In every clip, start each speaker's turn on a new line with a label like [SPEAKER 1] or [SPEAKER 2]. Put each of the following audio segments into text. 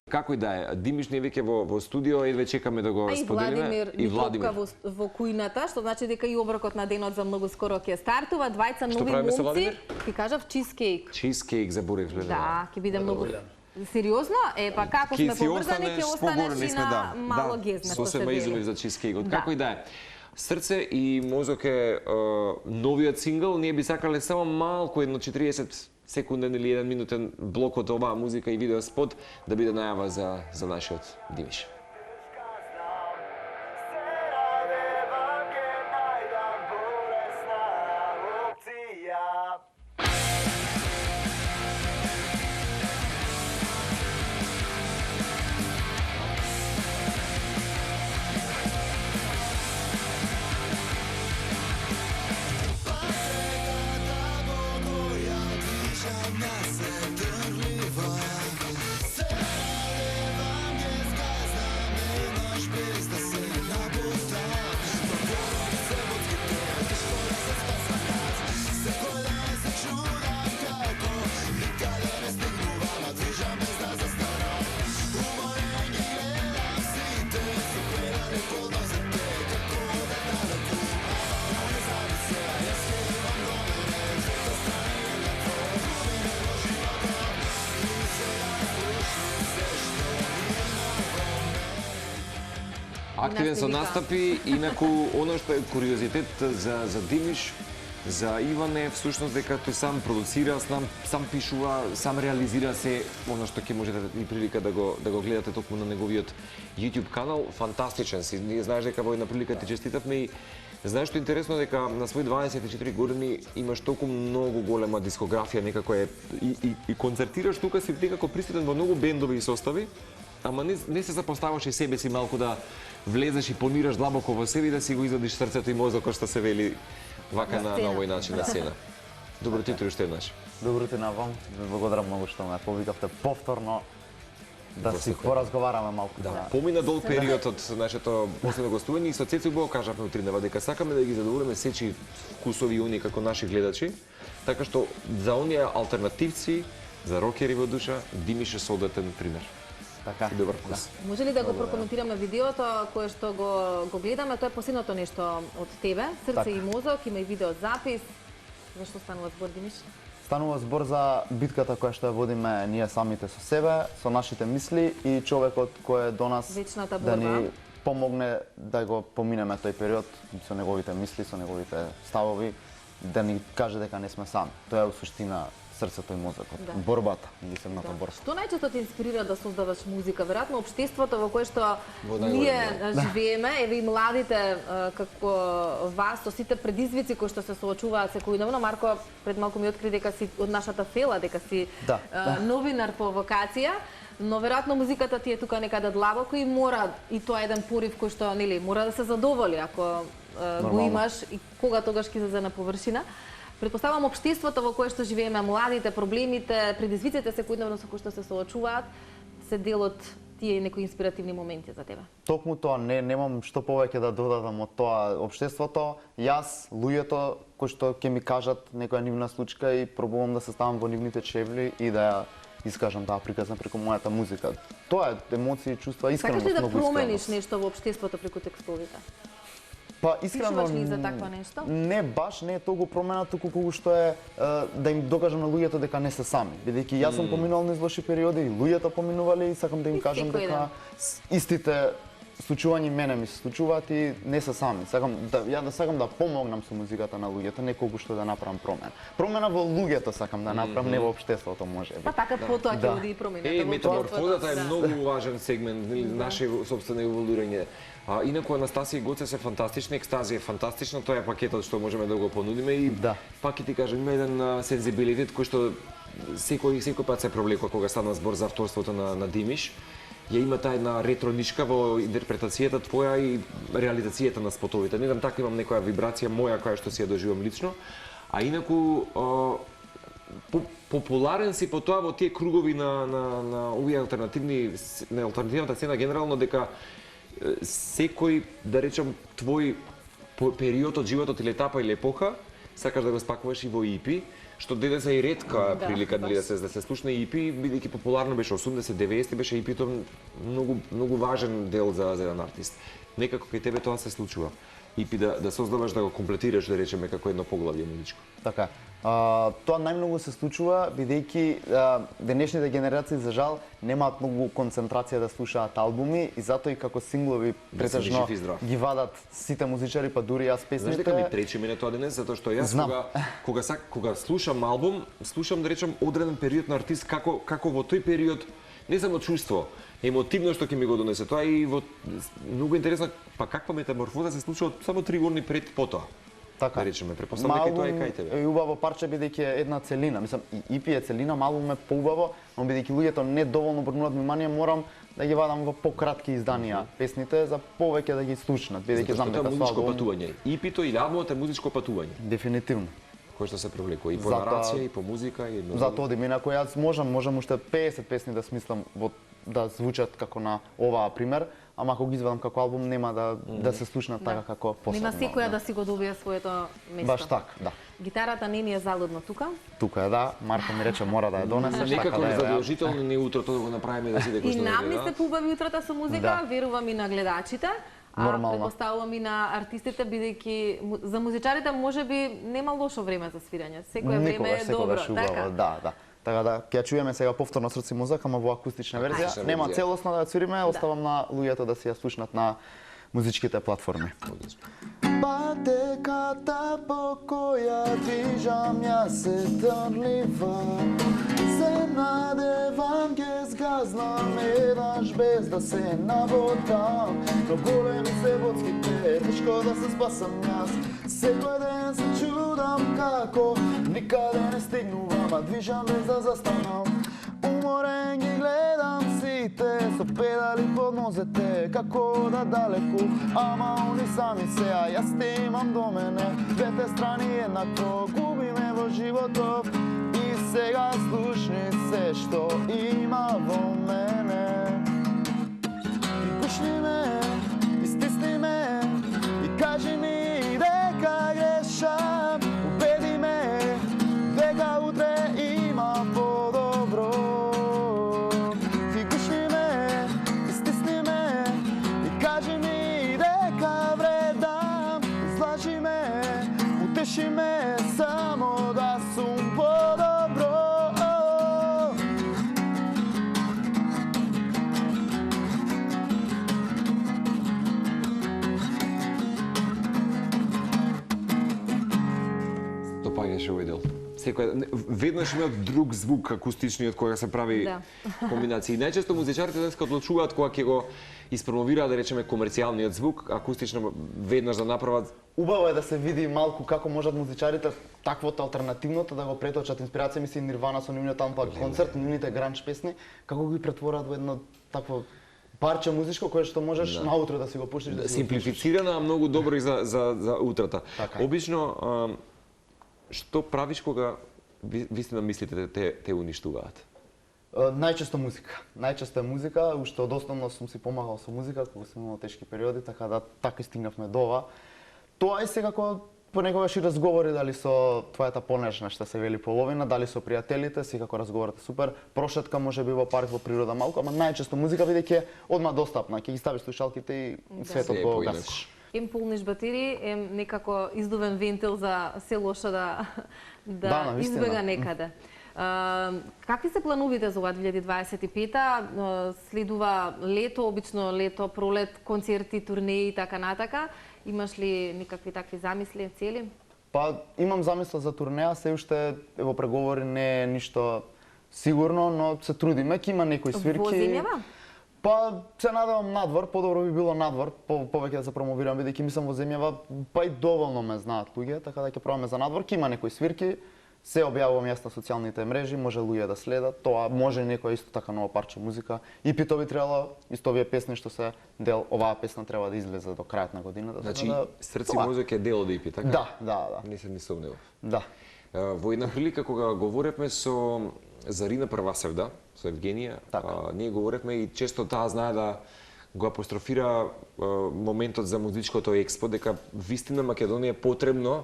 [SPEAKER 1] Како и да е, Димиш не веќе во студио, едве чекаме да го споделиме.
[SPEAKER 2] И Владимир во кујната, што значи дека и оброкот на денот за многу скоро ќе стартува. Двајца нови момци. Ти кажав чизкейк.
[SPEAKER 1] Чизкейк заборев.
[SPEAKER 2] Да, ќе биде многу. Сериозно? Па како сме побрзани, ќе останеш и на мало гезна.
[SPEAKER 1] Сосема изумив за чизкейкот. Како и да е. Срце и мозок е новиот сингл. Ние би сакале само малку, едно 40 секунден или 1 минутен блок од оваа музика и видеоспот да биде најава за нашиот Димиш. Активен со настапи, инаку оно што е куриозитет за Димиш, за Иване, всушност дека тој сам продуцира, сам пишува, сам реализира се, оно што ќе можете и прилика да го гледате токму на неговиот YouTube канал, фантастичен си. Ние знаеш дека во една прилика ти честитавме и знаеш што е интересно дека на своји 24 години имаш толку многу голема дискографија, некако е и концертираш тука си некако присутен во многу бендови и состави, ама не се запоставаш и себе си малку да влезеш и понираш длабоко во себе и да си го извадиш срцето и мозокот што се вели вака на овој начин на сцена. Добро ти уште еднаш.
[SPEAKER 3] Добро ти на вам. Благодарам многу што ме повикавте повторно да си поразговараме малку.
[SPEAKER 1] Да, помина долг период од нашето последно гостување и со Цецо го кажавме утринава дека сакаме да ги задоволиме сечи вкусови они како наши гледачи, така што за оние алтернативци, за рокери во душа, Димиш е соодветен пример.
[SPEAKER 3] Така.
[SPEAKER 1] Добар вкус.
[SPEAKER 2] Може ли да го прокоментираме видеото кое што го гледаме? Тоа е последното нешто од тебе, Срце и мозок, има и видеозапис. Зашто станува збор, Димиш?
[SPEAKER 3] Станува збор за битката која што ја водиме ние самите со себе, со нашите мисли и човекот кој е до нас да ни помогне да го поминеме тој период со неговите мисли, со неговите ставови, да ни каже дека не сме сами. Тоа е у суштина срцето и мозокот. Да. Борбата, мислимната борба.
[SPEAKER 2] Што најчесто те инспирира да создаваш музика? Веројатно општеството во кое што ние живееме, еве и младите како вас, со сите предизвици кои што се соочуваат секојдневно. Марко пред малку ми откри дека си од нашата фела, дека си новинар по вокација. Но веројатно музиката ти е тука некаде длабоко и мора, и тоа е еден порив кој што нели мора да се задоволи ако го имаш и кога тогаш ќе излезе на површина. Претпоставам општеството во кое што живееме, младите, проблемите, предизвиците секојдневно со кои што се соочуваат, се дел од тие некои инспиративни моменти за тебе.
[SPEAKER 3] Токму тоа, немам што повеќе да додадам од тоа општеството. Јас, луѓето кои што ќе ми кажат некоја нивна случка и пробувам да се ставам во нивните чевли и да ја искажам таа приказна преку мојата музика. Тоа е емоции, чувства, искреност,
[SPEAKER 2] многу искреност.
[SPEAKER 3] Сакаш ли да
[SPEAKER 2] промениш нешто во општеството преку текстовите?
[SPEAKER 3] Па искрено
[SPEAKER 2] Пишуваш ли за такво нешто?
[SPEAKER 3] Не баш, не е толку промена, туку колку што е да им докажам на луѓето дека не се сами, бидејќи јас сум поминал низ лоши периоди и луѓето поминувале и сакам да им кажам дека истите случувања мене ми се случуваат и не се сами. Сакам да помогнам со музиката на луѓето, не колку што да направам промена. Промена во луѓето сакам да направам, не во општеството можеби.
[SPEAKER 2] Па така потоа ќе оди и промената.
[SPEAKER 1] Метаморфозата е многу важен сегмент наше собствено еволуирање. Инаку Анастасија и Гоце се фантастични, Екстазија е фантастична, тоа е пакетот што можеме да го понудиме и пак ќе ти кажам, има еден сензибилитет кој што секој пат се провлекува кога стана збор за авторството на Димиш. Ја има таа една ретро нишка во интерпретацијата твоја и реализацијата на спотовите. Не знам, така имам некоја вибрација моја која што си ја доживам лично. А инаку популарен си по тоа во тие кругови на овие алтернативната сцена генерално дека секој, да речем, твој период од животот или етапа или епоха сакаш да го спакуваш и во EP, што денеска и ретка прилика да се слушне EP, бидејќи популарно беше 80-90 беше EP-то многу важен дел за еден артист. Некако кај тебе тоа се случува. EP да создаваш, да го комплетираш, да речеме, како едно поглавје музичко.
[SPEAKER 3] Така. Тоа најмногу се случува бидејќи денешните генерации за жал немаат многу концентрација да слушаат албуми и затоа и како синглови претежно ги вадат сите музичари, па дури јас песните.
[SPEAKER 1] Знаеш дека ми пречи мене тоа денес, затоа што јас кога слушам албум, слушам да речем одреден период на артист како во тој период не само чувство, емотивно што ќе ми го донесе тоа и многу интересно, па каква метаморфоза се случува само 3 години пред потоа.
[SPEAKER 3] Така.
[SPEAKER 1] Да речеме, претпоставам дека тоа е кај тебе.
[SPEAKER 3] Е убаво парче бидејќи е една целина. Мислам, и EP е целина, албум е поубаво, но бидејќи луѓето не доволно обрнуваат внимание, морам да ги вадам во пократки изданија песните за повеќе да ги слушнат, бидејќи знам дека
[SPEAKER 1] музичко патување. EP-то или албумот е музичко патување.
[SPEAKER 3] Дефинитивно.
[SPEAKER 1] Кој што се привлекува и по нарација, и по музика, и
[SPEAKER 3] затоа одим, инаку јас можам уште 50 песни да смислам да звучат како на оваа пример, ама ако ги извадам како албум нема да се слушнат така како посебно.
[SPEAKER 2] Нема секоја да си го добие своето место.
[SPEAKER 3] Баш така, да.
[SPEAKER 2] Гитарата не ни е залудно тука.
[SPEAKER 3] Тука е, да. Марко ми рече мора да ја донесеш, така
[SPEAKER 1] некако
[SPEAKER 3] да е.
[SPEAKER 1] задолжително не утрото да го направиме да седе кој што
[SPEAKER 2] И нам ми се поубави утрата со музика, верувам и на гледачите. Предпоставувам и на артистите, бидејќи за музичарите можеби нема лошо време за свирење. Секое време е добро, така?
[SPEAKER 3] Да. Така да, ќе чуеме сега повторно Срце мозок, ама во акустична верзија. Нема целосно да ја свириме, оставам на луѓето да си ја слушнат на музичките платформи. Патеката по која движам јас се трнлива, се надевам ке згазнам еднаш без да се наводам, но големи се водските, тешко да се спасам јас. Секој ден се чудам како никаде не стигнувам, а движам без да застанам. Уморен ги гледам сите со педали под нозете, како да далеку, ама они сами се, а јас те имам до мене. Двете страни еднакво губиме во животов и сега слушни се што има во мене. И пушни ме, и стисни ме, и кажи ми дека грешам, убеди ме дека утре има подобро. Ти гушни ме, и стисни ме, и кажи ми дека вредам, излажи ме, утеши ме само да сум подобро.
[SPEAKER 1] Допаѓаше овој дел. Веднаш има друг звук акустичниот кога се прави комбинација. И најчесто музичарите денеска одлучуваат кога ќе го испромовираат, да речеме, комерцијалниот звук, акустично веднаш да направат.
[SPEAKER 3] Убаво е да се види малку како можат музичарите таквото алтернативното да го преточат. Инспирација мисли Нирвана со нивниот Unplugged концерт, нивните гранж песни, како ги претворат во едно такво парче музичко кое што можеш наутро да си го пуштиш.
[SPEAKER 1] Симплифицирано, а многу добро и за утрата. Обично што правиш кога вистина мислите те уништуваат?
[SPEAKER 3] Најчесто музика. Најчесто е музика, уште од основно сум си помагал со музика кога сум имал тешки периоди, така да така стигнавме до ова. Тоа и секако понекогаш и разговори дали со твојата понешна што се вели половина, дали со пријателите, секако разговорите супер. Прошетка можеби во парк во природа малку, ама најчесто музика бидејќи е одма достапна, ќе ги ставиш слушалките и светот го гасиш.
[SPEAKER 2] Ем полниш батерии, ем некако издувен вентил за се лошо да избега некаде. Какви се плановите за 2025-та? Следува лето, обично лето, пролет, концерти, турнеи и така натака. Имаш ли никакви такви замисли, цели?
[SPEAKER 3] Па имам замисла за турнеја, се уште во преговори не е ништо сигурно, но се трудиме, ќе има некои свирки.
[SPEAKER 2] Во земјава?
[SPEAKER 3] Па се надевам надвор, подобро би било надвор, повеќе да се промовирам, бидејќи мислам во земјава, па и доволно ме знаат луѓе, така да ќе пробаме за надвор, ќе има некои свирки, се објавувам јас на социјалните мрежи, може луѓе да следат, тоа може некоја исто така нова парче музика. И пито би требало, исто овие песни што се дел, оваа песна треба да излезе до крајот на годината.
[SPEAKER 1] Значи, Срце мозок е дел од EP, така?
[SPEAKER 3] Да.
[SPEAKER 1] Не се ни сомневам.
[SPEAKER 3] Да.
[SPEAKER 1] Во една прилика кога говоревме со Зарина Првасевда, со Евгенија, ние говоревме и често таа знае да го апострофира моментот за музичкото експо, дека вистина Македонија е потребно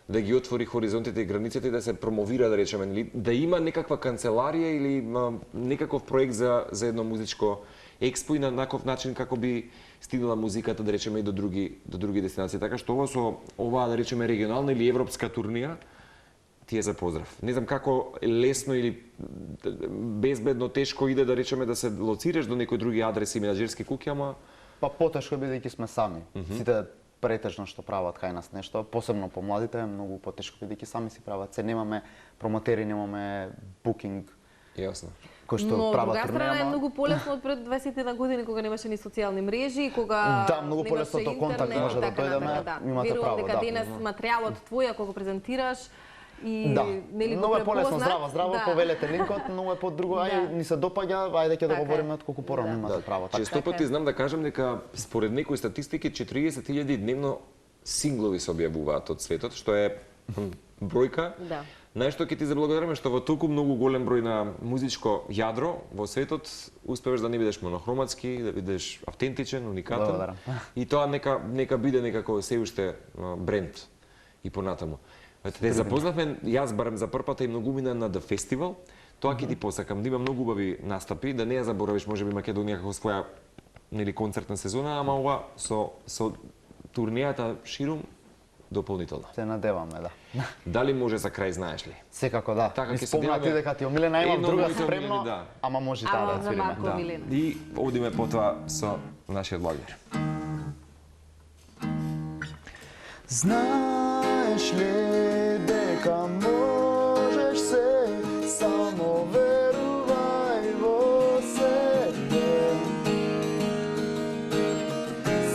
[SPEAKER 1] да ги отвори хоризонтите и границите и да се промовира, да речеме, или да има некаква канцеларија или некаков проект за едно музичко експо и на наков начин како би стигнала музиката, да речеме, и до други дестинации. Така што оваа, да речеме, регионална или европска турнија ти е за поздрав. Не знам како лесно или безбедно тешко иде, да речеме, да се лоцираш до некои други адреси менаџерски куќи, ама
[SPEAKER 3] Па потешко бидејќи сме сами. Сите претежно што прават кај нас нешто, посебно помладите, е многу потешко бидејќи сами си прават. Се немаме промотери, немаме букинг.
[SPEAKER 1] Јасно.
[SPEAKER 3] Кој што
[SPEAKER 2] Но,
[SPEAKER 3] прават
[SPEAKER 2] друга страна е
[SPEAKER 3] турнеја.
[SPEAKER 2] многу полесно од пред 21 години кога немаше ни социјални мрежи, кога
[SPEAKER 3] Да, многу
[SPEAKER 2] немаше
[SPEAKER 3] полесно до контакт
[SPEAKER 2] интернет,
[SPEAKER 3] може да
[SPEAKER 2] така
[SPEAKER 3] дојдеме,
[SPEAKER 2] натаму,
[SPEAKER 3] имате
[SPEAKER 2] Верувам
[SPEAKER 3] право,
[SPEAKER 2] дека
[SPEAKER 3] да.
[SPEAKER 2] денес материјалот твој, ако го презентираш и
[SPEAKER 3] Да,
[SPEAKER 2] нели го
[SPEAKER 3] многу е полесно,
[SPEAKER 2] препознат,
[SPEAKER 3] здраво,
[SPEAKER 2] да.
[SPEAKER 3] повелете линкот, но е под друго, ај, ни се допаѓа, ајде ќе
[SPEAKER 2] Така е.
[SPEAKER 3] договориме отколку порано имате право. Така.
[SPEAKER 1] Често пати знам да кажам дека според некои статистики 40.000 дневно синглови се објавуваат од светот, што е бројка.
[SPEAKER 2] Да.
[SPEAKER 1] Најшто ќе ти заблагодариме што во толку многу голем број на музичко јадро во светот успеваш да не бидеш монохроматски, да бидеш автентичен, уникатен.
[SPEAKER 3] Благодарам.
[SPEAKER 1] И тоа нека биде некако се уште бренд и понатаму. Те запознавме, јас барем за прв пат и многу мина на The Festival. Тоа ќе ти посакам, да има многу убави настапи, да не ја заборавиш можеби Македонија како своја нели концертна сезона, ама ова со турнијата ширум дополнително.
[SPEAKER 3] Се надеваме, да.
[SPEAKER 1] Дали може за крај, знаеш ли?
[SPEAKER 3] Секако да.
[SPEAKER 1] Така
[SPEAKER 3] Ми
[SPEAKER 1] ќе се
[SPEAKER 3] спомна ти
[SPEAKER 1] деламе.
[SPEAKER 3] дека ти омилена имам
[SPEAKER 1] Едно
[SPEAKER 3] друга
[SPEAKER 1] моите
[SPEAKER 3] спремно,
[SPEAKER 1] омилени, да.
[SPEAKER 3] ама може
[SPEAKER 2] Ама
[SPEAKER 3] таа да
[SPEAKER 2] за
[SPEAKER 3] свириме.
[SPEAKER 2] Марко
[SPEAKER 3] Да.
[SPEAKER 2] Милена.
[SPEAKER 1] И одиме потоа со нашиот благер.
[SPEAKER 3] Знаеш ли дека можеш се, само верувај во себе.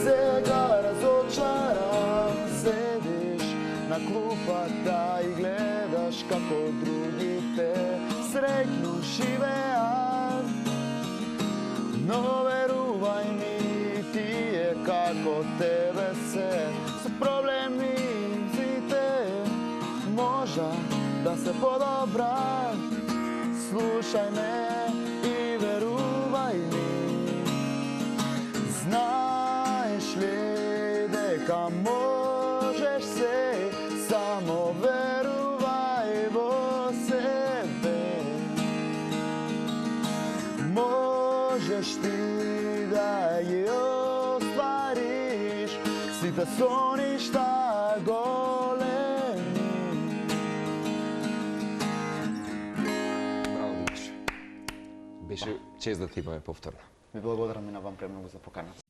[SPEAKER 3] Сега разочаран седиш на клупата и гледаш како другите среќно живеат. Но верувај ми, тие како тебе се, со проблеми сите можа да се подобрат. Слушај ме и верувај ми. Знаеш ли дека можеш се, само верувај во себе. Можеш ти да ги оствариш сите соништа големи.
[SPEAKER 1] Браво, Димиш. Беше чест да ти имаме повторно.
[SPEAKER 3] Ви благодарам и на вам премногу за поканата.